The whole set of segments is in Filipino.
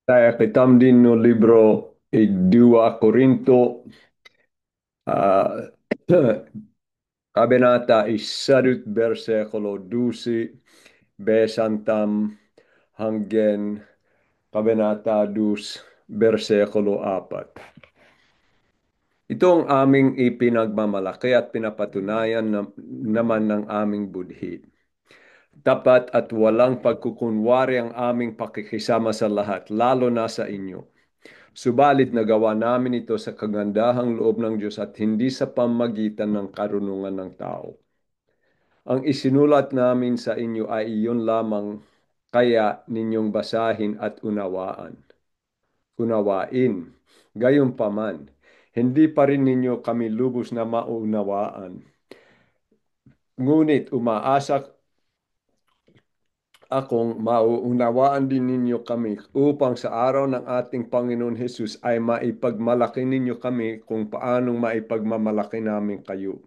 Kaya kitam din no libro 2 Korinto, ah, kabanata 1 versikulo 12, besantam hanggang kabanata 2 versikulo 4. Ito ang aming ipinagmamalaki at pinapatunayan naman ng aming budhi. Tapat at walang pagkukunwari ang aming pakikisama sa lahat, lalo na sa inyo. Subalit nagawa namin ito sa kagandahang loob ng Diyos at hindi sa pamagitan ng karunungan ng tao. Ang isinulat namin sa inyo ay iyon lamang, kaya ninyong basahin at unawain. Gayunpaman, hindi pa rin ninyo kami lubos na maunawaan. Ngunit umaasa akong mauunawaan din ninyo kami upang sa araw ng ating Panginoon Hesus ay maipagmalaki ninyo kami kung paanong maipagmamalaki namin kayo.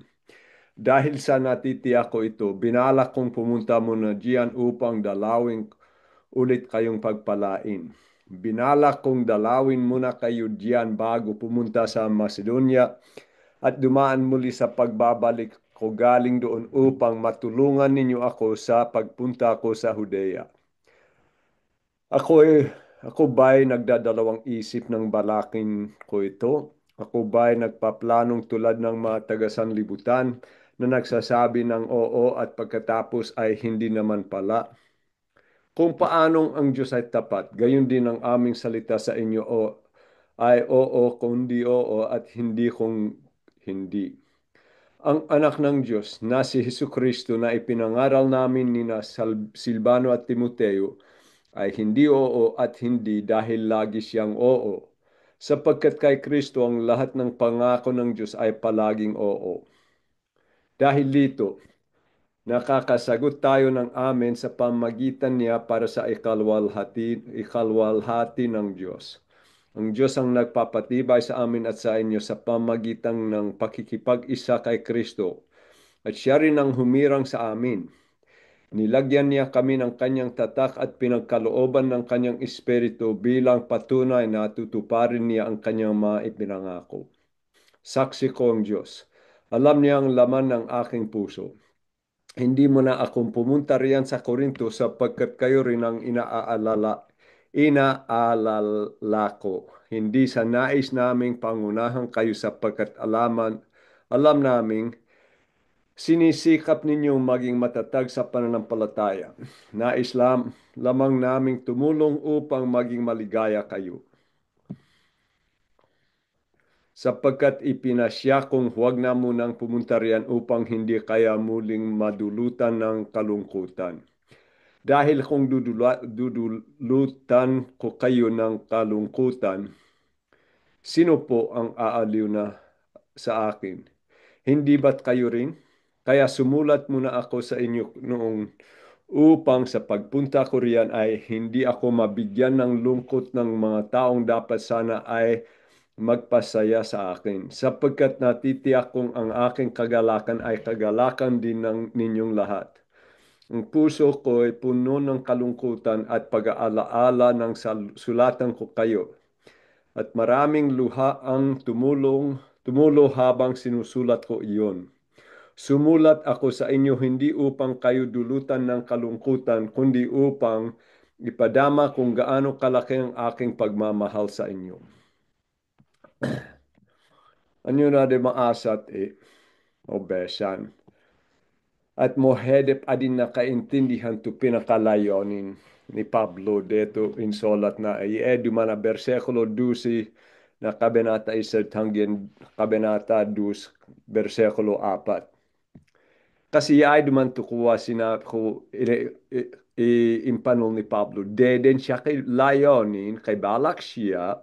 Dahil sa natitiyak ko ito, binalak kong pumunta muna diyan upang dalawin ulit kayong pagpalain. Binalak kong dalawin muna kayo diyan bago pumunta sa Macedonia at dumaan muli sa pagbabalik ko galing doon upang matulungan ninyo ako sa pagpunta ko sa Judea. Ako ako ba'y nagdadalawang isip ng balakin ko ito? Ako ba'y nagpaplanong tulad ng mga taga-sanlibutan na nagsasabi ng oo at pagkatapos ay hindi naman pala? Kung paanong ang Diyos ay tapat, gayon din ang aming salita sa inyo ay oo kundi oo at hindi kung hindi. Ang anak ng Diyos na si Hesus Kristo na ipinangaral namin ni Silvano at Timoteo ay hindi oo at hindi dahil lagi siyang oo. Sapagkat kay Kristo ang lahat ng pangako ng Diyos ay palaging oo. Dahil dito, nakakasagot tayo ng amen sa pamagitan niya para sa ikalwalhati ng Diyos. Ang Diyos ang nagpapatibay sa amin at sa inyo sa pamagitan ng pakikipag-isa kay Kristo at siya rin ang humirang sa amin. Nilagyan niya kami ng kanyang tatak at pinagkalooban ng kanyang espiritu bilang patunay na tutuparin niya ang kanyang mga ipinangako. Saksi ko ang Diyos. Alam niya ang laman ng aking puso. Hindi mo na akong pumunta riyan sa Korinto sapagkat kayo rin ang inaalala ko. Hindi sa nais naming pangunahan kayo sapagkat alam naming sinisikap ninyong maging matatag sa pananampalataya. Nais lamang naming tumulong upang maging maligaya kayo. Sapagkat ipinasya kong huwag na munang pumunta riyan upang hindi kaya muling madulutan ng kalungkutan. Dahil kung dudulutan ko kayo ng kalungkutan, sino po ang aaliw na sa akin? Hindi ba't kayo rin? Kaya sumulat muna ako sa inyo noong upang sa pagpunta ko riyan ay hindi ako mabigyan ng lungkot ng mga taong dapat sana ay magpasaya sa akin, sapagkat natitiyak kong ang aking kagalakan ay kagalakan din ng ninyong lahat. Ang puso ko ay puno ng kalungkutan at pag-aalaala ng sulatan ko kayo. At maraming luha ang tumulo habang sinusulat ko iyon. Sumulat ako sa inyo hindi upang kayo dulutan ng kalungkutan, kundi upang ipadama kung gaano kalaki ang aking pagmamahal sa inyo. Anyo na de maasat o besan. At mohedep adin na kaintindihan to pinakalayonin ni Pablo dito insolat na dumana versikulo 12 na kabanata 1 hanggang kabanata 2 versikulo 4. Kasi ay duman to kuha ko impanol ni Pablo. Deden siya kay layonin, kay balak siya,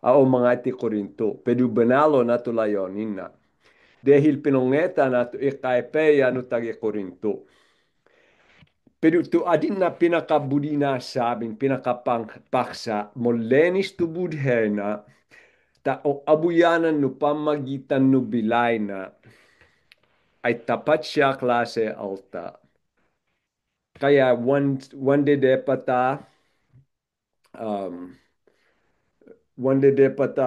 mga ti Korinto. Pero banalo na to layonin na. Dahil pinongeta na to ikaipeya no tagi Korinto. Pero to adin na pinakabudi na sabing pinakapangpaksa molenis to budhena ta o abuyanan no pamagitan no bilay na ay tapat siya klase alta. Kaya one de pata um, wanda dapat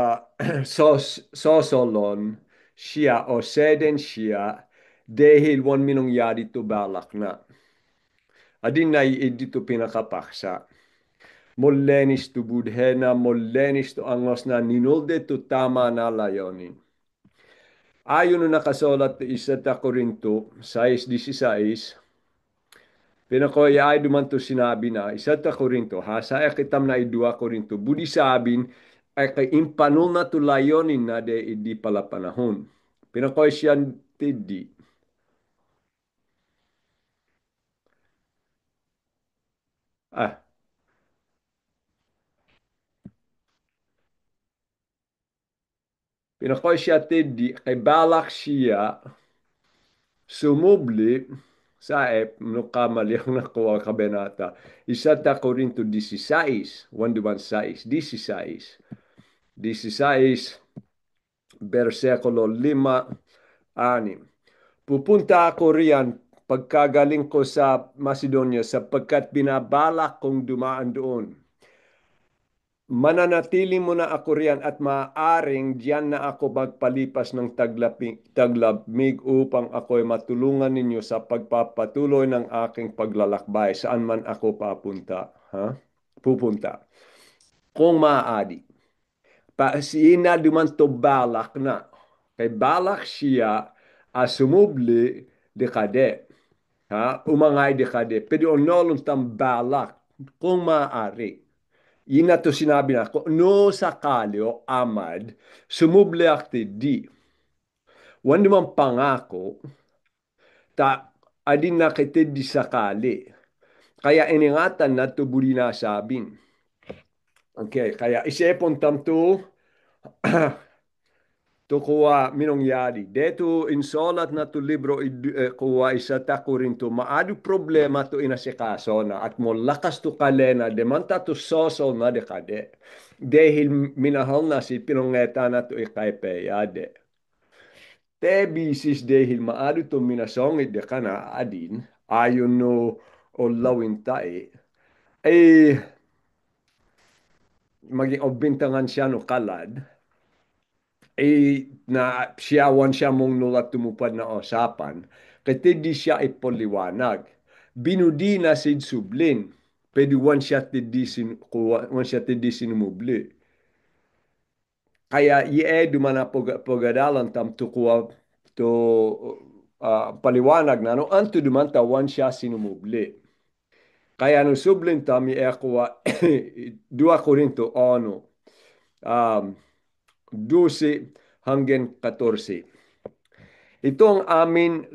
sosolon siya o seden siya dahil wan minangyari to balak na. Adin na dito pinakapaksa. Mollenis to budhena, mollenis to angos na ninulde to tama na layonin. Ayon na nakasulat sa 1 Korinto 6:16, pinakoy ay duman to sinabi na 1 Korinto, ha, sa kitam na 2 Korinto, budi sabin ay kay impanul na to layonin na de idi pala panahon. Pinakoy siya tidi. Ah, pinakoy siya tidi kay balak siya sumubli sa no kamali ang nakuha kabenata. 1 Korinto 16, 1:16, 16, 16, versikulo 5, 6. Pupunta ako riyan pagkagaling ko sa Macedonia sapagkat binabalak kong dumaan doon. Mananatili muna ako riyan at maaaring diyan na ako magpalipas ng taglabmig upang ako'y matulungan ninyo sa pagpapatuloy ng aking paglalakbay saan man ako papunta. Ha? Pupunta. Kung maaari. Siina dumanto balak na. Kay balak siya sumubli de kade. Ha? Umangay de kade. Pero onolon tam balak kung maaari. Yun na to sinabi na ko, no sakali o amad, sumubli akti di. Wan naman pangako, ta adin na kitid di sakali. Kaya iningatan na to buri na sabin. Okay, kaya isipon tam to, to kuwa minongyari. Deto insolat na to libro kuwa isa ta Korinto, maadu problema to inasikaso na at mo lakas to kalena, demanta to sosol na de kade. Dahil minahal na si pinongeta na to ikaipeyade. Te bisis dahil maadu to minasongit de kana adin, ayon no o lawin tae, ay maging obintangan siya no kalad, na siyawan siya mong nulat tumupad na usapan, kaya di siya ipoliwanag. Binudi na sid sublin, pwede wan siya tidi sinumubli. Kaya dumana pogadalan tam tukuwa to paliwanag na no anto dumanta wan siya sinumubli. Kaya no sublin tam kuwa 2 Korinto 1, 12 hanggang 14. Itong amin,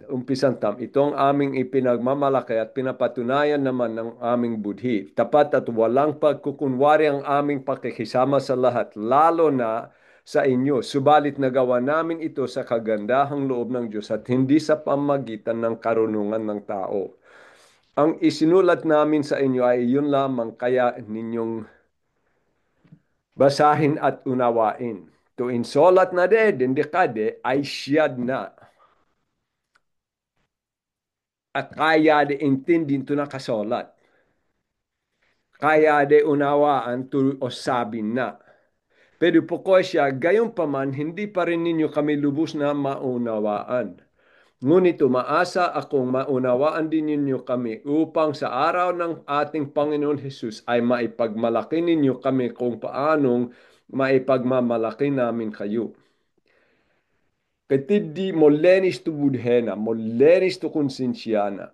umpisan tam, itong aming ipinagmamalaki at pinapatunayan naman ng aming budhi. Tapat at walang pagkukunwari ang aming pakikisama sa lahat, lalo na sa inyo. Subalit nagawa namin ito sa kagandahang loob ng Diyos at hindi sa pamagitan ng karunungan ng tao. Ang isinulat namin sa inyo ay iyon lamang kaya ninyong basahin at unawain. To insolat na de, dindikade, ay siyad na. At kaya de intindin to nakasolat. Kaya de unawaan to o sabin na. Pero po ko siya, gayon pa man, hindi pa rin ninyo kami lubos na maunawaan. Ngunit umaasa akong maunawaan din ninyo kami upang sa araw ng ating Panginoon Hesus ay maipagmalaki ninyo kami kung paanong maipagmamalaki namin kayo. Katidi molenis tu budhena, molenis tu konsensyana.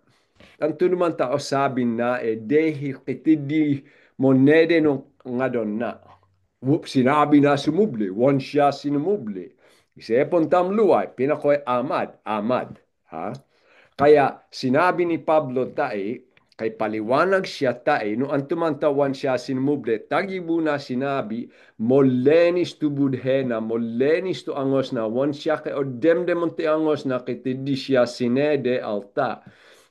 Ang tunuman tao sabi na dehi katidi monede no ngadon na. Sinabi na sumubli, wan siya sinumubli. Isipon tam luay, pinakoy amad, amad. Ha? Kaya sinabi ni Pablo tae, kay paliwanag siya tae, no antumantawan siya sinumuble, tagibu na sinabi, molenis tu budhena, molenis tu angos na, wan siya kay odemdemon ti angos na, kitidi siya sinede alta.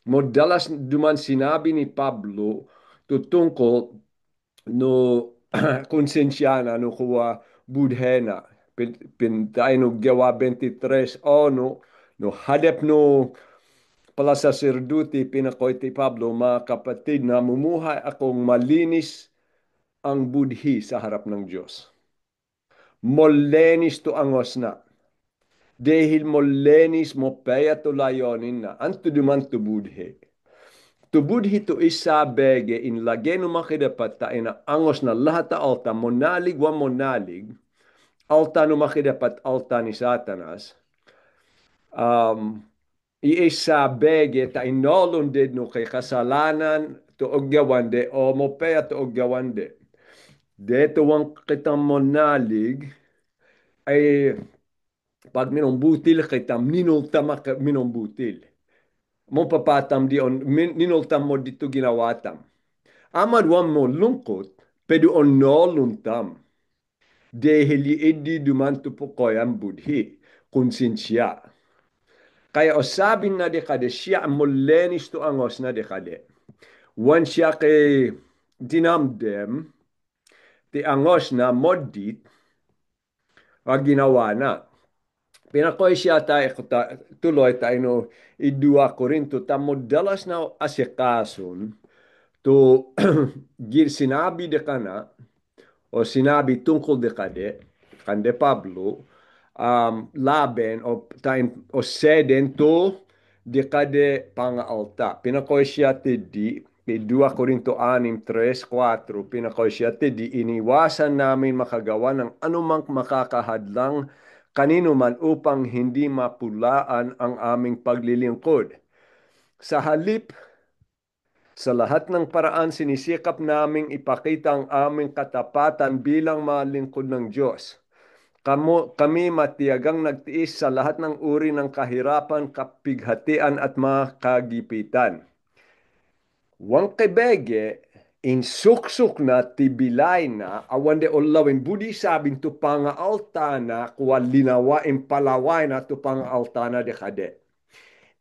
Modalas duman sinabi ni Pablo, tutungkol no konsensyana no kuwa budhena. Pintay no gawa 23, no hadep no pala saserdote pinakoy ti Pablo, mga kapatid, namumuhay akong malinis ang budhi sa harap ng Diyos. Molenis to angos na. Dahil molenis mo peya to layonin na. Anto duman to budhi. To budhi to isa bege in lageno makidapat ta ina angos na lahat ta alta monalig wa monalig. Alta no makidapat alta ni Satanas. Iisa bege ta inolon din no kay kasalanan to ogyawande o mopea to ogyawande. Deto wang kitang monalig ay pag minumbutil kitam ninultama minumbutil. Mo papatam di on ninultam mo dito ginawatam. Amad wang mo lungkot pedo on no luntam. Dahil idi dumanto po ko ang budhi konsensya. Kaya osabin na dekade siya molenis to angos na dekade. Wan siya kay dinamdem ti angos na modit wag ginawa na. Pinakoy siya tayo tuloy tayo no idua Korinto tamo dalas na asikason to gir sinabi de kana o sinabi tungkol de kade kande Pablo laben o seden to de kade pangaalta. Pinakoy siya ti 2 Korinto 6, 3, 4, pinakoy siya di iniwasan namin makagawa ng anumang makakahadlang kanino man upang hindi mapulaan ang aming paglilingkod. Sa halip, sa lahat ng paraan sinisikap naming ipakita ang aming katapatan bilang mga lingkod ng Diyos. Kami matiyagang nagtiis sa lahat ng uri ng kahirapan, kapighatian at mga kagipitan. Wang kebege, in suksuk na tibilay na, awande olawin budi sabing tu panga altana, kuwa linawa impalaway na tu panga altana de kade.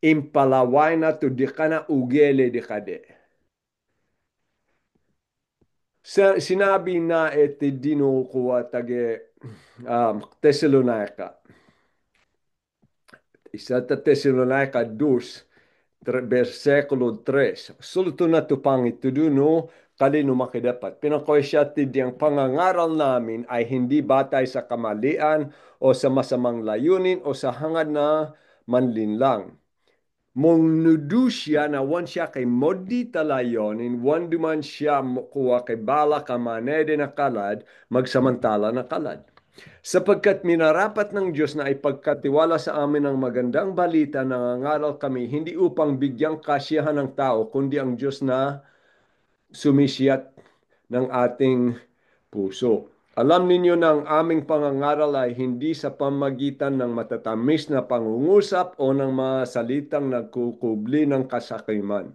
Impalaway na tu di kana ugele de kade. Sinabi na iti dino kuwa tage Thessalonica. Isa ta Thessalonica 2, versikulo 3. Sulto na tupang ituduno, kalino makidapat. Pinakoy siya ang pangangaral namin ay hindi batay sa kamalian o sa masamang layunin o sa hangad na manlinlang. Mong nudu siya na wan siya kay modi talayonin, wan duman siya kuha kay bala kamanede na kalad, magsamantala na kalad. Sapagkat minarapat ng Diyos na ipagkatiwala sa amin ang magandang balita na nangangaral kami, hindi upang bigyang kasiyahan ng tao, kundi ang Diyos na sumisiyat ng ating puso. Alam ninyo na ang aming pangangaral ay hindi sa pamagitan ng matatamis na pangungusap o ng mga salitang nagkukubli ng kasakiman.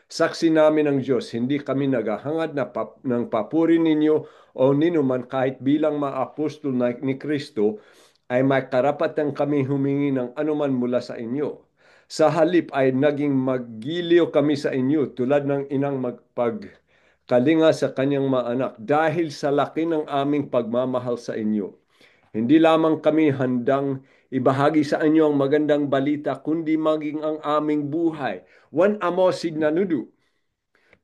Saksi namin ng Diyos, hindi kami naghahangad ng papuri ninyo o ninuman kahit bilang mga apostol ni Kristo ay may karapatan kami humingi ng anuman mula sa inyo. Sa halip ay naging maggiliw kami sa inyo tulad ng inang magpagkalinga sa kanyang mga anak dahil sa laki ng aming pagmamahal sa inyo. Hindi lamang kami handang ibahagi sa inyo ang magandang balita, kundi maging ang aming buhay. Wan amosid na nudu.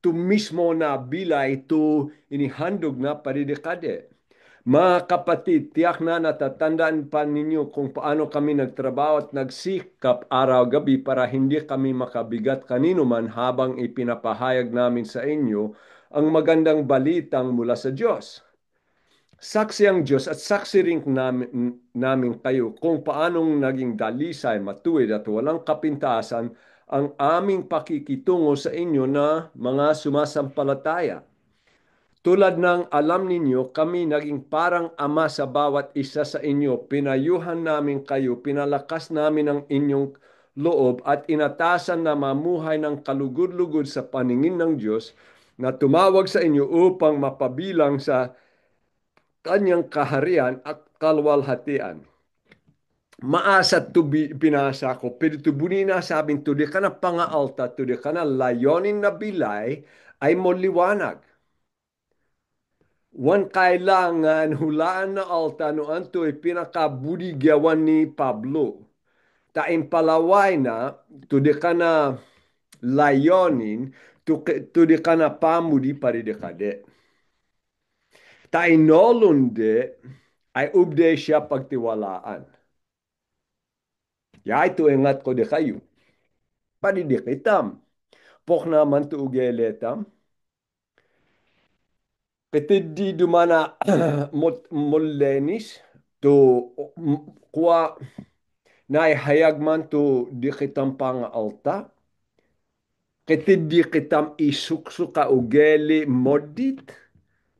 Tu mismo na bilay tu inihandog na paridekade. Mga kapatid, tiyak na natatandaan pa ninyo kung paano kami nagtrabaho at nagsikap araw-gabi para hindi kami makabigat kanino man habang ipinapahayag namin sa inyo ang magandang balitang mula sa Diyos. Saksi ang Diyos at saksi rin namin kayo kung paanong naging dalisay, matuwid at walang kapintasan ang aming pakikitungo sa inyo na mga sumasampalataya. Tulad ng alam ninyo, kami naging parang ama sa bawat isa sa inyo. Pinayuhan namin kayo, pinalakas namin ang inyong loob at inatasan na mamuhay ng kalugod-lugod sa paningin ng Diyos na tumawag sa inyo upang mapabilang sa kanyang kaharian at kalwalhatian. Maasat to binasa ko, pero to bunina sabing to di ka na pangaalta, to di ka na layonin na bilay, ay mo liwanag. Wan kailangan hulaan na alta no anto ay pinakabudigyawan ni Pablo. Taim palaway na, to di ka na layonin, to di ka na pamudi paridekade. Tainolonde ay ubde siya pagtiwalaan. Ya ito ingat ko de kayo. Panidikitam. Pok naman to ugeletam. Petidi dumana molenis to kuwa na hayagman to dikitam pang alta. Ketidi kitam isuksuka ugeli modit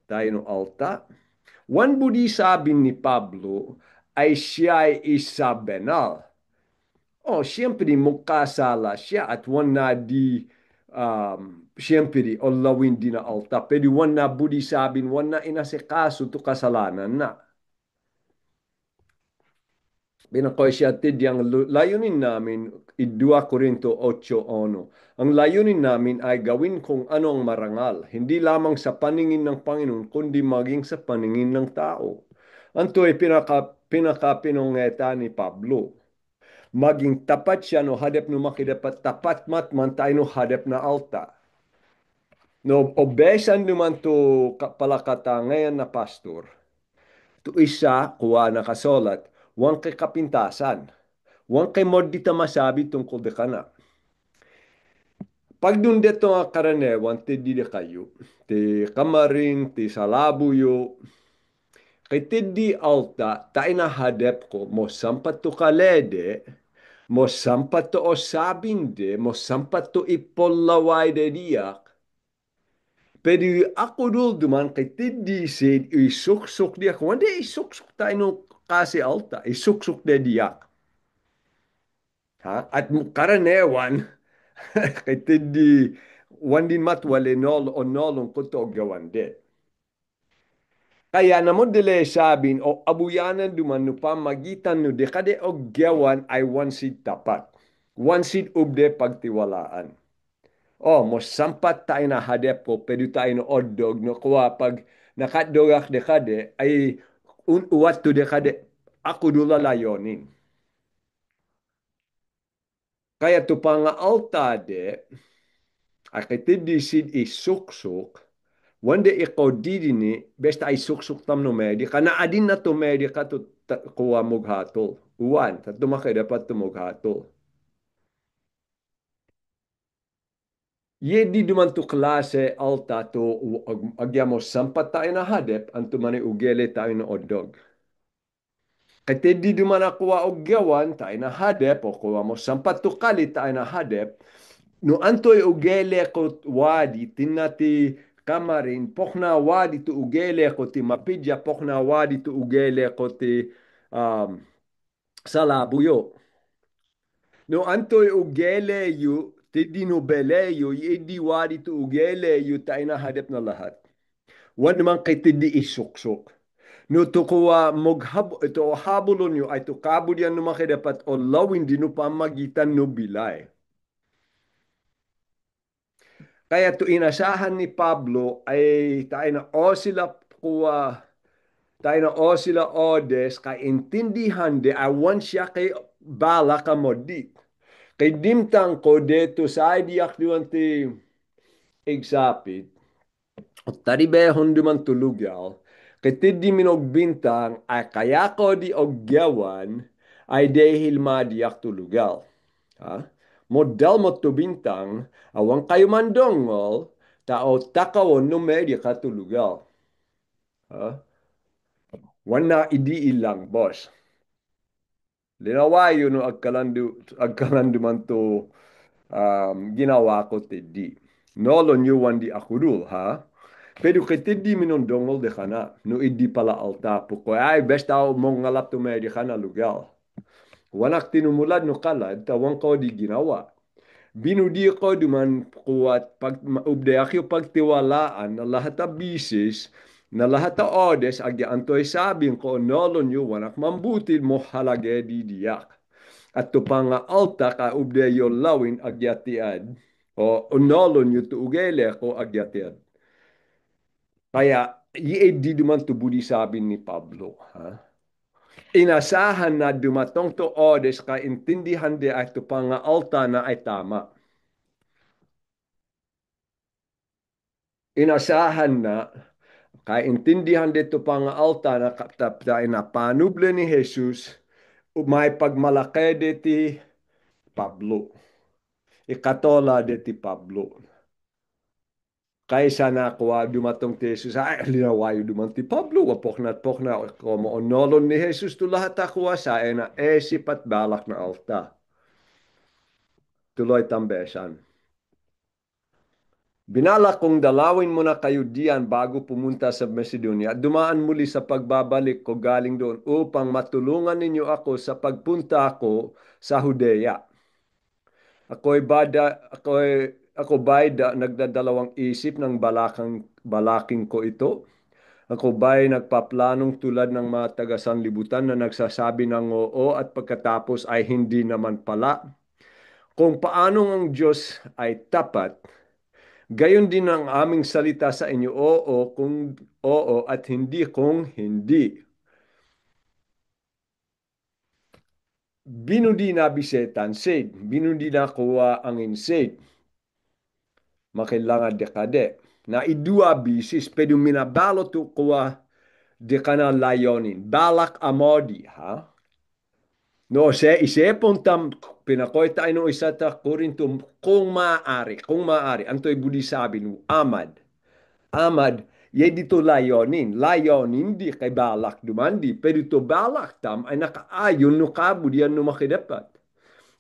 tayo no alta. Wan budi sabi ni Pablo ay siya ay isa benal. Oh, siyempre magkasala siya at wan na di siyempre o lawin di na alta. Pero wan na budi sabin, wan na inasikaso to kasalanan na. Binakoy siya tidyang layunin namin, i-2 Korinto 8:1. Ang layunin namin ay gawin kung ano ang marangal, hindi lamang sa paningin ng Panginoon, kundi maging sa paningin ng tao. Anto ay pinakapinongeta ni Pablo. Maging tapat siya no hadap no makidapat tapat man tayo no hadap na alta. No, obesan naman to palakata ngayon na pastor. To isa, kuha nakasolat, wang kay kapintasan. Wang kay mo dita masabi tungkol de kana. Pag dun dito nga karanewan, ti di de kayo. Ti kamaring, ti salabuyo. Kay ti di alta, tayo na hadep ko, mo sampat to kalede, mo sampat to osabinde, mo sampat to ipolaway de diak. Pero ako dul duman kay ti di sin isuksuk diak. Wanda isuksuk tayo no kasi alta, isuksuk de diak. Ha? At karanewan, kay tindi wandin matwale nol o nolong kuto gawande. Kaya namo dile sabin o abuyanan duman no pamagitan no de kade og gawan ay wansid tapat. Wansid ubde pagtiwalaan. O mo sampat tayo na hadep ko pero tayo no oddog no kuwa pag nakadogak de kade ay uwat to de kade ako dula layonin. Kaya to pa nga altade akitidisid isuksuk, wanda ikaw didini, besta ay suksuk tam no medika, na adin na to medika to kuwa mughatol. Uwan, tatumaka dapat tumughatol. Ye di duman to klase alta to agyamo sampat tayo na hadep, anto man ugele tayo na odog. Kaya di duman akuwa og gawan tayo na hadep, o kuwa mo sampat to kalit tayo na hadep, no antoy ugele ko wadi tinati kamarin pokna wadi tu ugele ko ti mapidya pokna wadi tu ugele ko ti um, salabuyo. No antoy ugele yu ti dinubele yu idi wadi tu ugele yu ta ina hadap na lahat. Wan naman kay ti di isuksok. No to kuwa moghab ito habulon yu ay to kabudyan naman kay dapat o lawin di no pamagitan no bilay. Kaya to inasahan ni Pablo ay tayo na o sila kuwa tayo na o sila odes kay intindihan de awan siya kay bala ka modit. Kay dimtang ko deto sa diak duwan ti exapit at taribehon duman tulugaw kay tiddi minog bintang ay kaya ko di ogyawan ay dehil madiak tulugaw. Ha? Modal mo to bintang, awang kayo mandongol, tao takawon no media katulugaw. Ha? Wana idi ilang, boss. Linawayo no agkalandu man to ginawa ko tidi. Nolo nyo wandi akudul, ha? Pero kay tidi minondongol de kana, no idi pala alta po ko, ay best tao mong ngalap to media kana lugaw. Wanak tinumulad no kalad, tawang ko di ginawa. Binudi ko duman kuwat pag ubde ako pagtiwalaan na lahat ng bisis, na lahat ng odes, agya antoy sabing ko, nolon yu wanak mambutil mo halage di diyak. At to pa nga alta ka ubde yo lawin agyatiad, o nolon yu to ugele ko agyatiad. Kaya, di duman to budi sabi ni Pablo, ha? Inasahan na dumatong to odes ka intindihan di at to pa nga alta na ay tama. Inasahan na Kaya intindihan dito pa nga alta na kaptaptain na panuble ni Jesus, may pagmalaki diti Pablo. Ikatola diti Pablo. Kaysa na kuha dumatong ti Jesus, ay linawayo dumanti Pablo, wapok na, como onolon ni Jesus to lahat akuha sa na esip at balak na alta. Tuloy tambesan. Binalak kong dalawin mo na kayo diyan bago pumunta sa Macedonia at dumaan muli sa pagbabalik ko galing doon upang matulungan ninyo ako sa pagpunta ko sa Judea. Ako ba'y nagdadalawang isip ng balaking ko ito? Ako ba'y nagpaplanong tulad ng mga taga-sanlibutan na nagsasabi ng oo at pagkatapos ay hindi naman pala? Kung paanong ang Diyos ay tapat, gayon din ang aming salita sa inyo, oo kung oo at hindi kung hindi. Binudi na bisetan said, binudi na kuwa ang insaid. Makailangan dekade. Na idua bisis, pero minabalo to kuwa de kana layonin. Balak amodi, ha? No, isepon tam pinakoy tayo no isa ta Korinto kung maaari, antoy budi sabi no, Amad, ye dito layonin di kay balak dumandi, pero to balak tam ay nakaayon no kabudian no makidapat.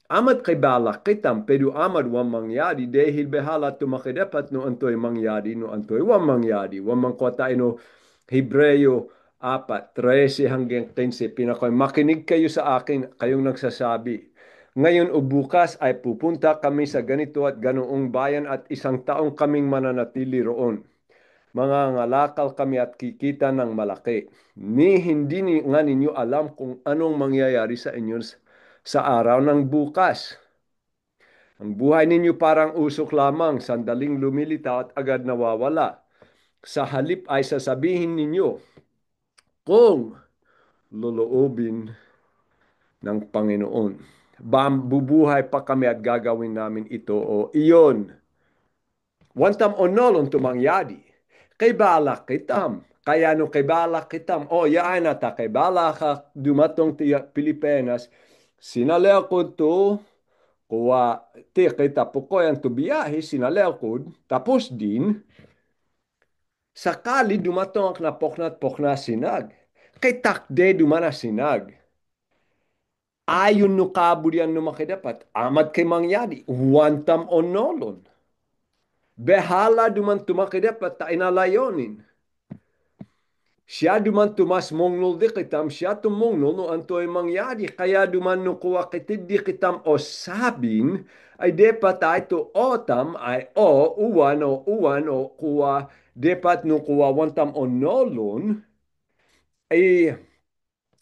Amad kay balak kitam, pero amad wang mangyari, dahil behala to makidapat no antoy mangyari, no antoy wang mangyari, wang mangkota no Hebreo 4:13 hanggang 15, pinakoy, makinig kayo sa akin, kayong nagsasabi. Ngayon o bukas ay pupunta kami sa ganito at ganoong bayan at isang taong kaming mananatili roon. Mga ngalakal kami at kikita ng malaki. Hindi nga ninyo alam kung anong mangyayari sa inyo sa araw ng bukas. Ang buhay ninyo parang usok lamang, sandaling lumilitaw at agad nawawala. Sa halip ay sasabihin ninyo, kung loloobin ng Panginoon, bubuhay pa kami at gagawin namin ito o iyon. Wantam onolon tumangyadi. Kay balak kitam. Kaya no kay balak kitam. O yaan ata kay balak ka dumatong ti Pilipinas. Sinaleo ko to. Kuwa ti kita po ko yan to biyahe. Sinaleo ko. Tapos din. Sakali dumatong ang napoknat-pokna sinag. Kay takde dumana sinag. Ayon no kaburian no makidapat. Amat kay mangyadi. Wantam onolon. Behala duman tumakidapat ta inalayonin. Siya duman tumas mongnol di kitam, siya tumongnol no antoy mangyari. Kaya duman no kuwa kitid di kitam o sabin, ay depat ay to otam ay uwan o kuwa depat no kuwa wantam o nolon, ay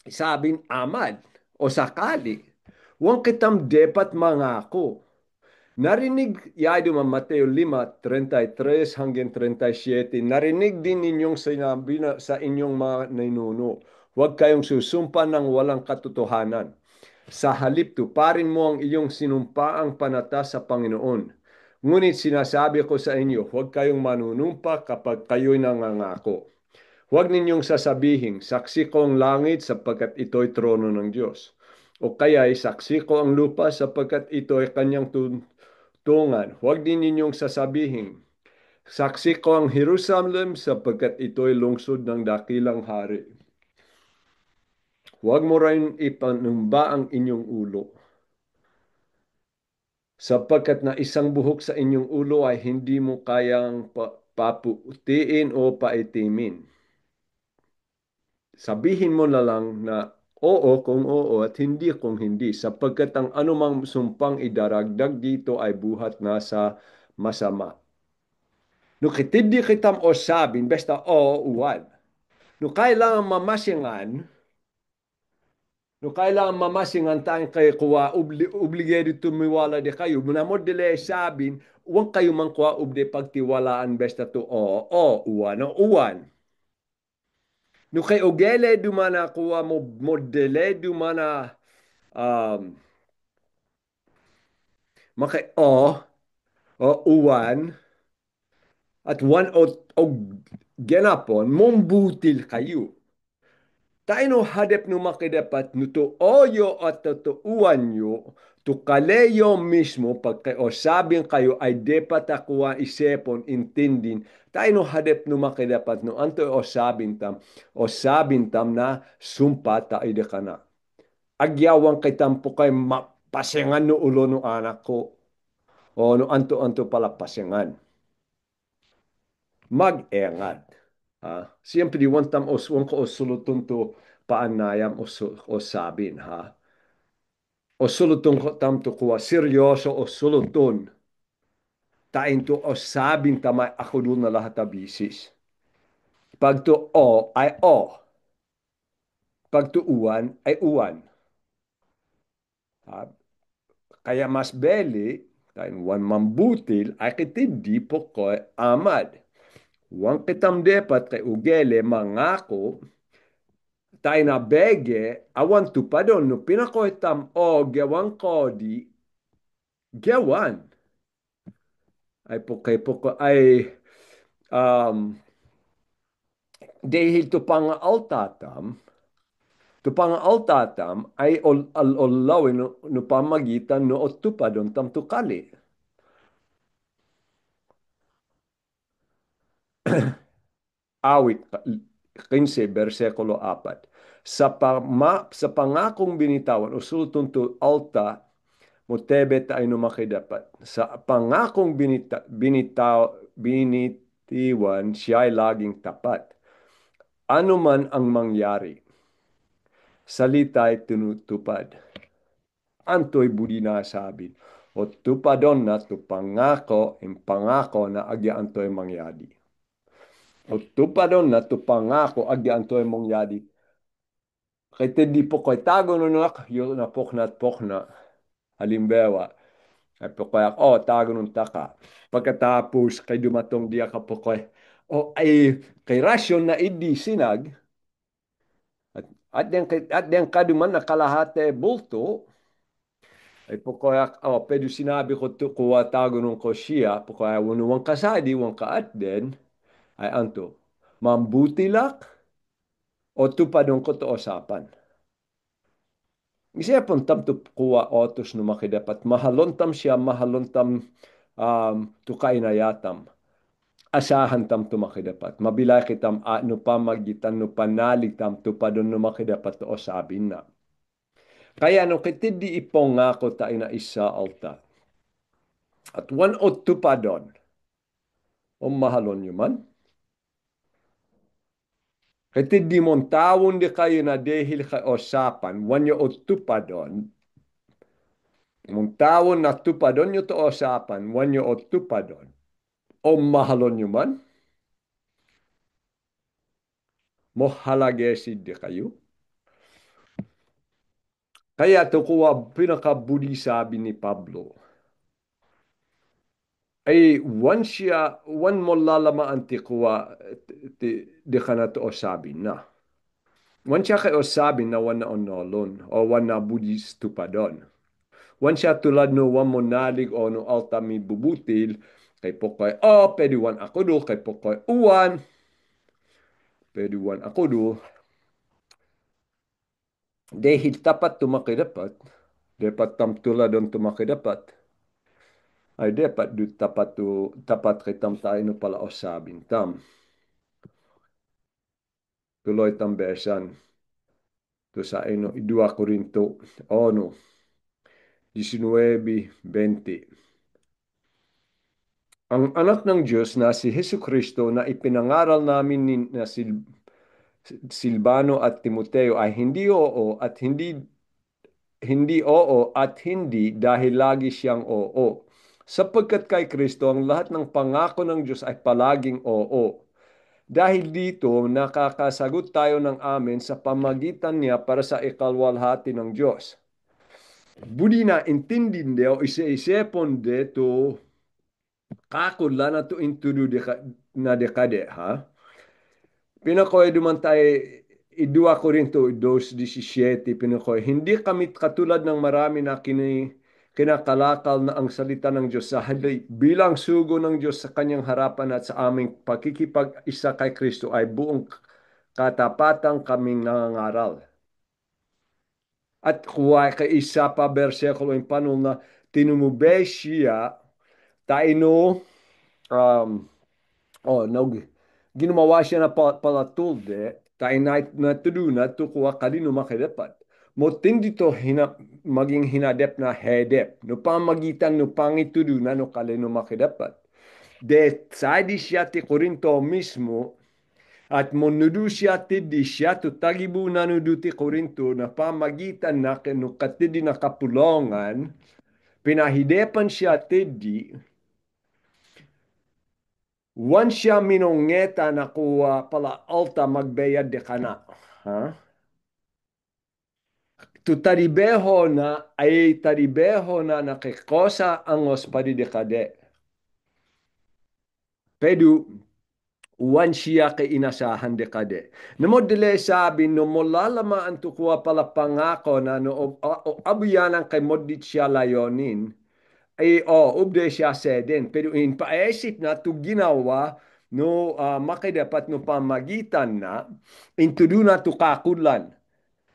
sabin amad o sakali. Wan kitam depat mangako. Narinig, yado man Mateo 5:33 hanggang 37, narinig din ninyong sinabi na sa inyong mga ninuno, huwag kayong susumpa ng walang katotohanan. Sa halip tuparin mo ang iyong sinumpaang panata sa Panginoon. Ngunit sinasabi ko sa inyo, huwag kayong manunumpa kapag kayo'y nangangako. Huwag ninyong sasabihin, saksi ko ang langit sapagkat ito'y trono ng Diyos. O kaya'y saksi ko ang lupa sapagkat ito'y kanyang tungan. Huwag din ninyong sasabihin, saksi ko ang Jerusalem sapagkat ito'y lungsod ng dakilang hari. Huwag mo rin ipanumba ang inyong ulo, sapagkat na isang buhok sa inyong ulo ay hindi mo kayang paputiin o paitimin. Sabihin mo na lang na oo kung oo at hindi kung hindi, sapagkat ang anumang sumpang idaragdag dito ay buhat na sa masama. No kitindi kitam o sabin, basta o uwan. No kailangan mamasingan, no kailangan mamasingan tayo kay kuwa obligado tumiwala di kayo. Muna mo dili sabin, uwang kayo man kuwa ubde pagtiwalaan basta to o uwan o uwan. No kay ogele dumana kuwa mo dele dumana um, makay o uwan at one o Genapon, mombutil kayo. Tayo no hadep no makidapat no to oyo at totooan nyo, to kaleyo mismo pagkaosabing kayo ay depat akuha isepon intindin. Tayo no hadep no makidapat no anto o sabing tam na sumpa tayo de kana. Agyawang kay tampo kay mapasengan no ulo no anak ko. O no anto-anto pala pasengan. Mag-engat. Siyempre, di one time wang ko osulutun to paanayam o sabin, ha? Osulutun ko tam to kuwa, seryoso osulutun. Tain to o sabin tamay ako doon na lahat abisis. Pag to o ay o. Pag to uwan ay uwan. Ha? Kaya mas beli, tain wan mambutil ay kitindi po ko amad. Wan kitam depat kay ugele mangako tayo na bege awan tupadon no pinakoitam o gawan kodi gawan ay poko ay um, dahil to pang altatam ay olawin no pamagitan no tupadon tam tukali awit 15 versikulo 4 sa pangakong binitawan usultun to alta mutebet ay numakidapat. Sa pangakong binitiwan, siya ay laging tapat. Ano man ang mangyari, salita ay tinutupad. Anto'y budi nasabi. O tupadon na to pangako, ang pangako na agya anto'y mangyari. O tupadon na to pangako, agya anto'y mangyari. Kaya hindi po ko'y tago nunak, yun na pokna. Halimbawa, ay po kaya, tago nung taka. Pagkatapos kay dumatong diya ka po kay, ay kay rasyon na idi sinag, at den kaduman nakalahate bulto, ay po kaya, pero sinabi ko to kuwa tago nung ko siya, po kaya wanuwang kasadi, wang kaat den, ay anto, mambutilak, o tupadong ko to usapan. Isipon tam to kuwa otos no makidapat, mahalontam siya, mahalontam to kainayatam. Asahan tam tumakidapat. Mabilay kitam no pamagitan no panalig tam tupadon no makidapat o sabin na. Kaya no kitidi ipong nga ko ta ina isa alta. At one o tupadon. O mahalon nyo man. Kitidi mong tawon di kayo na dehil ka osapan. Wanyo o tupadon. Mong tawon na tupadon nyo to osapan. Wanyo o tupadon. O mahalon nyo man. Mohalagesid di kayo. Kaya to kuwa pinakabudi sabi ni Pablo. Ay wan mo lalamaan ti kuwa di ka na to osabin na. Wan siya kay osabin na wan na onolon o wan na budis tupadon. Wan siya tulad no wan mo nalig o no alta mi bubutil kay po kay pwede wan ako do kay po kay uwan pwede wan ako do dahil tapat tumakidapat dapat tam tuladon tumakidapat ay dapat du tapat kay tam tayo no pala osabin tam. Tuloy tambesan to sa ino 2 Corinto 1:19-20. Ang anak ng Diyos na si Hesu Kristo na ipinangaral namin na Silvano at Timoteo ay hindi dahil lagi siyang oo. Sapagkat kay Kristo ang lahat ng pangako ng Diyos ay palaging oo. Dahil dito, nakakasagot tayo ng amen sa pamagitan niya para sa ikalwalhati ng Diyos. Budi na intindinde o isa-isepon de to kakula na to intudu na dekade, ha? Pinakoy duman tayo i-2 Corinto 2:17, pinakoy, hindi kami katulad ng marami na kinakalakal na ang salita ng Diyos sa halip bilang sugo ng Diyos sa kanyang harapan at sa aming pakikipag-isa kay Kristo ay buong katapatan kaming nangangaral. At kuha kay isa pa bersikulo yung panul na tinumubay siya taino um, ginawa siya na palatulde tayo na tuduna tukuha kalino makidapat. Mo tindito maging hinadep na hedep. No pamagitan no pangituduna no kalino makidapat. De sadi siya ti Korinto mismo at monudu siya ti siya to tagibu na nudu ti Korinto na pamagitan na no katidi na kapulongan pinahidepan siya ti once siya minongeta na kuha pala alta magbayad de kana. Ha? Tu taribeho na ay taribeho na nakikosa ang ospadi de kade. Pedu once siya kay inasahan de kade. Namo dile sabi no molalama ang tukwa pala pangako na no abuyanan kay modit siya layonin. Ay ubde siya sedin. Pero in paisip na to ginawa no makidapat no pamagitan na intudo na to kakulan.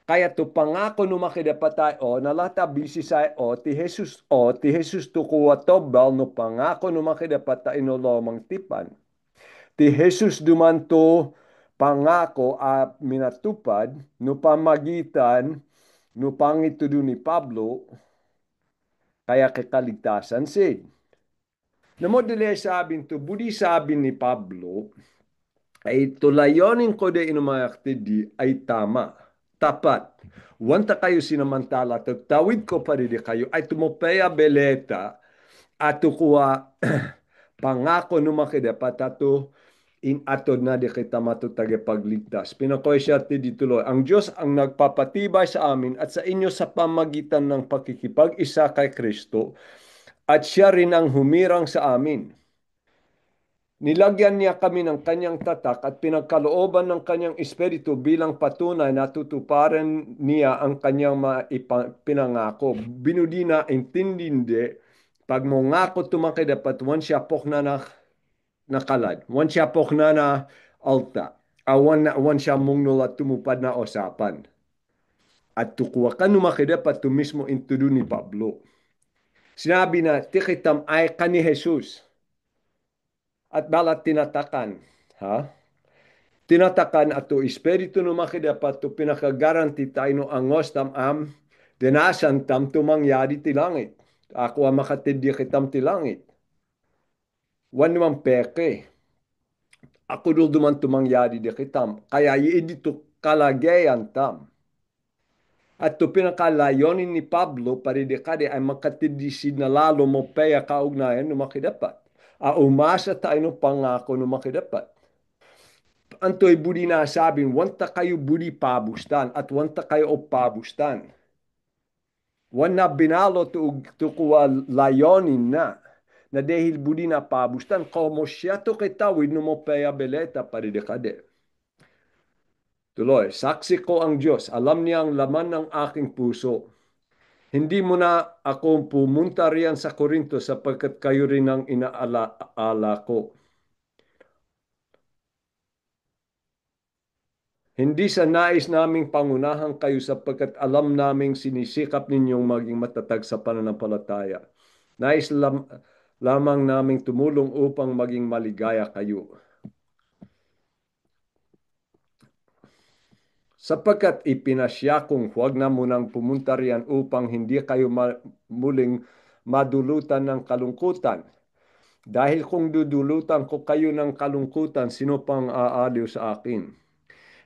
Kaya to pangako no makidapat tayo nalata bisisay ti Jesus to kuwa tobal no pangako no makidapat tayo no lomang tipan. Ti Jesus dumanto pangako minatupad no pamagitan no pangitudo ni Pablo kaya kakaligtasan sid. Namo dili sabing to budi sabi ni Pablo ay tulayonin ko de inumayaktidi ay tama, tapat. Wanta kayo sinamantala, tawid ko pa rin kayo ay tumopea beleta at tukuha pangako numakidapat ato in atod na di kita matutagipagligtas. Pinakoy siya ti dituloy. Ang Diyos ang nagpapatibay sa amin at sa inyo sa pamagitan ng pakikipag-isa kay Kristo at siya rin ang humirang sa amin. Nilagyan niya kami ng kanyang tatak at pinagkalooban ng kanyang espiritu bilang patunay na tutuparan niya ang kanyang pinangako. Binudina intindinde pag mo ngako tumaki dapat wan siya pok na nakalad. Wan siya pok na alta. Wan siya mungnul at tumupad na usapan. At tukuha ka numaki dapat tu mismo intudo ni Pablo. Sinabi na tikitam ay kani Jesus. At balat tinatakan. Ha? Tinatakan ato espiritu no makidapat to pinakagaranti tayo no angos am dinasan tam tumangyari ti langit. Ako ang makatidya kitam ti langit. Wan naman peke. Ako dul duman tumangyari di kitam. Kaya iidito kalagayan tam. At to pinakalayonin ni Pablo paridikade ay makatidisid na lalo mo peya kaugnayan no makidapat. Umasa tayo no pangako no makidapat. Antoy budi na sabing, wanta kayo budi pabustan at wanta kayo o pabustan. Wan na binalo to kuwa layonin na dahil budi na pabustan, como siya to kitawid no mo peya beleta paridikade. Tuloy, saksi ko ang Diyos, alam niya ang laman ng aking puso. Hindi mo na ako pumunta riyan sa Korinto sapagkat kayo rin ang inaala ko. Hindi sa nais naming pangunahan kayo sapagkat alam naming sinisikap ninyong maging matatag sa pananampalataya. Nais lamang naming tumulong upang maging maligaya kayo. Sapagkat ipinasya kong huwag na munang pumunta riyan upang hindi kayo muling madulutan ng kalungkutan. Dahil kung dudulutan ko kayo ng kalungkutan, sino pang aaliw sa akin?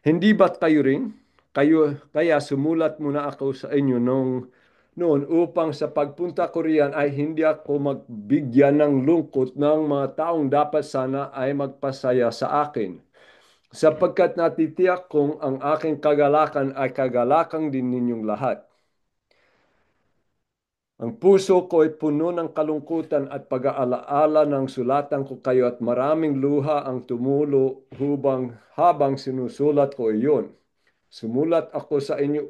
Hindi ba't kayo rin? Kaya sumulat muna ako sa inyo noon upang sa pagpunta ko riyan ay hindi ako magbigyan ng lungkot ng mga taong dapat sana ay magpasaya sa akin. Sapagkat natitiyak kong ang aking kagalakan ay kagalakang din ninyong lahat. Ang puso ko ay puno ng kalungkutan at pag-aalaala ng sulatan ko kayo at maraming luha ang tumulo habang sinusulat ko iyon. Sumulat ako sa inyo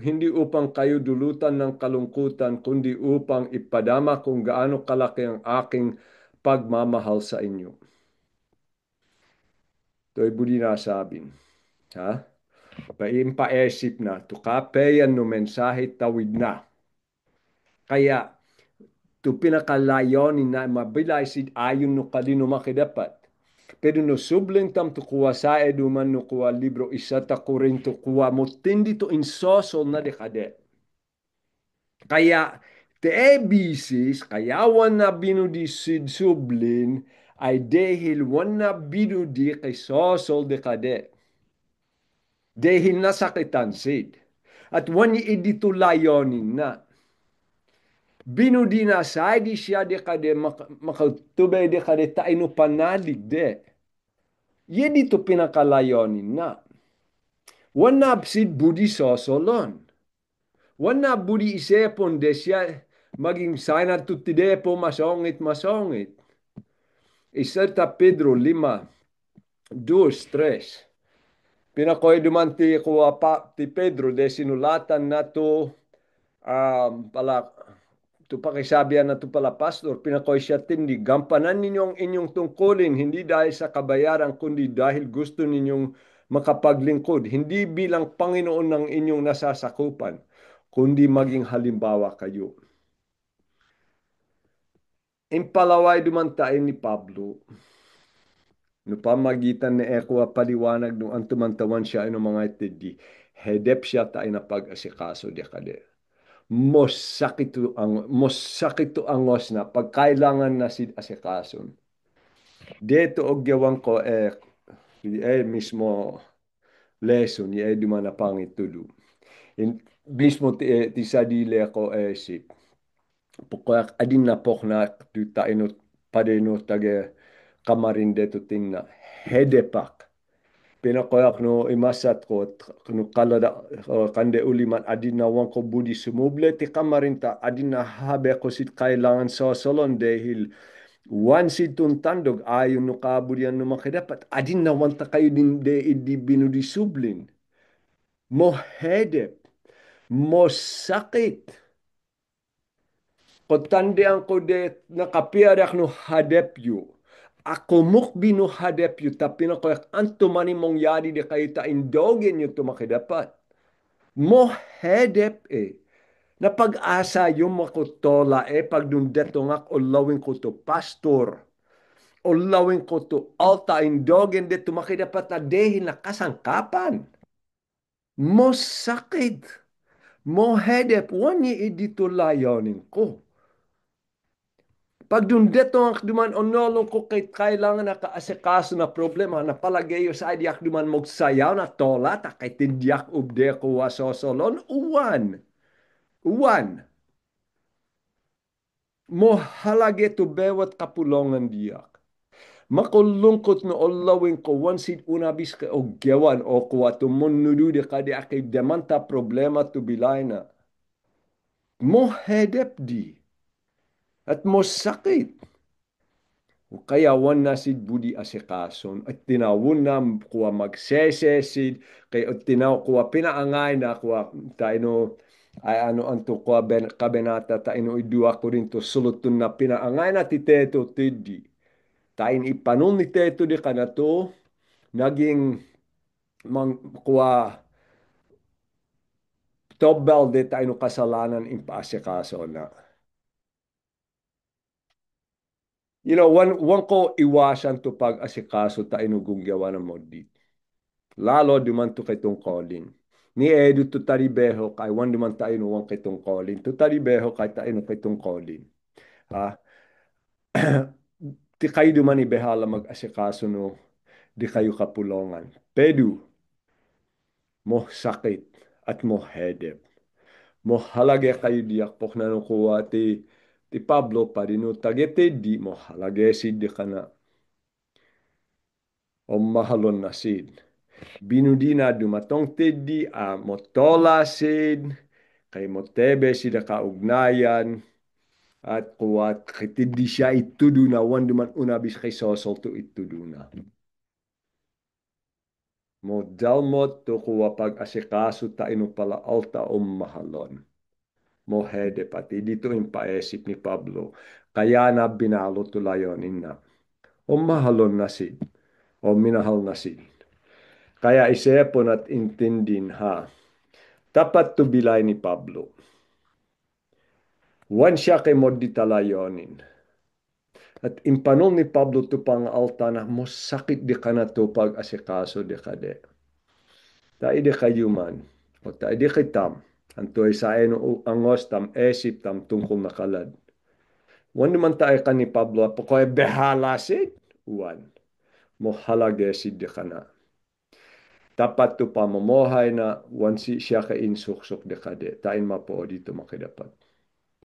hindi upang kayo dulutan ng kalungkutan, kundi upang ipadama kung gaano kalaki ang aking pagmamahal sa inyo. Ito'y budi nasabing. Ha? Paimpaesip na, tukapeyan no mensahe tawid na. Kaya, tu pinakalayonin na mabilay sid ayon no kalino makidapat. Pero no subling tam tu kuwa sa eduman no kuwa libro isa ta Korinto kuwa mo tindi to insosol na dekade. Kaya te ebisis kaya wan na binudi sid sublin ay dahil wan na binudi kay sosol dekade. Dahil nasakitan sid. At wan idito layonin na. Binudi na sa di siya dekade makatubay dekade tayo panalig de. Ye dito pinakalayonin na. Wana sid budi sosolon. Wana budi isepon de siya maging sana tutide po masongit masongit. Isa ta Pedro 5, 2, 3. Pinakoy dumanti ko pa ti Pedro de sinulatan na to pala to pakisabihan na to pala pastor pinakoy siya tindi gampanan ninyo ang inyong tungkulin hindi dahil sa kabayaran kundi dahil gusto ninyong makapaglingkod hindi bilang Panginoon ng inyong nasasakupan kundi maging halimbawa kayo. Impalaway dumantain ni Pablo no pamagitan ni Ekwa paliwanag no antumantawan siya ino mga itidi hedep siya tayo na pag-asikaso di kade. Mosakito angos na pagkailangan na si asikason. Dito og gawang ko mismo lesson di man na pangitulo. Mismo ti sadile ko si pokok adin na pok na tuta ino padeno tage kamarin deto tingna hedepak pinakoyak no imasat ko no kalada kande uliman adin na wan ko budi sumuble ti kamarinta adin na habe ko sit kailangan sa solon dahil wan si tuntandog ayon no kaburian no makidapat adin na wan ta kayo din de idi binudi sublin mo hedep mo sakit kotandian ko de nakapiarak no hadepyo ako mukbi no hadepyo tapi na koyak anto mani mong yari de kayo ta indogin nyo tumakidapat mo hedep na pag-asa yung makutola pagdundeto ngak ulawin ko to pastor ulawin ko to alta indogin de tumakidapat na dehi na kasangkapan mo sakit mo hedep wani idito layonin ko pagdundeto ang duman onolong ko kay kailangan na kaasikaso na problema na palagayo sa diak duman magsayaw na tola ta kay tindiak ubde ko wasosolon uwan mo halage to bewat kapulongan diak makulungkot no olawin ko wansid unabis ka ogyawan o kuwa to monudu de kadi akay demanta problema to bilayna mo hedep di at mo sakit kaya wan na sid budi asikason at tinawon na kuwa magsesesid kay at tinaw kuwa pinaangay na kuwa tayo ay ano anto kuwa kabenata tayo idua ko rin to sulutun na pinaangay na ti teto tiddi tayo ipanon ni teto di kanato naging kuwa tobel de tayo kasalanan impasikaso na. Wan ko iwasan to pag-asikaso tayo gunggawa ng modit. Lalo duman to kay tungkolin. Ni Edu to taribeho kay wan duman tayo no wan kay tungkolin. To taribeho kay tayo no kay tungkolin. Ha? Ti kayo duman ibehala mag-asikaso no di kayo kapulongan. Pedu mo sakit at mo hedep. Mo halage kayo diakpok na no kuwa ti Pablo pa rin no tagete di mo halage si di ka na o mahalon na sid. Binudina dumatong teddi a motola sid kay motebe sida kaugnayan at kuwat kitiddi siya ituduna wan duman unabis kay sosol to ituduna. Mo dalmot to kuwa pag-asikaso ta pala alta mahalon. Mo hede pati dito yung paisip ni Pablo. Kaya na binalo tulayon na. Mahalon na si. O minahal na si. Kaya isipon at intindin ha. Tapat to bilay ni Pablo. Wan siya kay mo ditalayonin. At impanong ni Pablo to pang alta na mo sakit di ka na to pag asikaso di ka de. Ta ide kayo man. O ta ide kitam. Antoy sa eno angos tam esip tam tungkol nakalad. Wan naman tayo ka ni Pablo. Apokoy behala sid. Wan. Mo halage sid di ka na. Tapat to pamamohay na wan si siya ka insuksok de ka de. Tain mapo dito makidapat.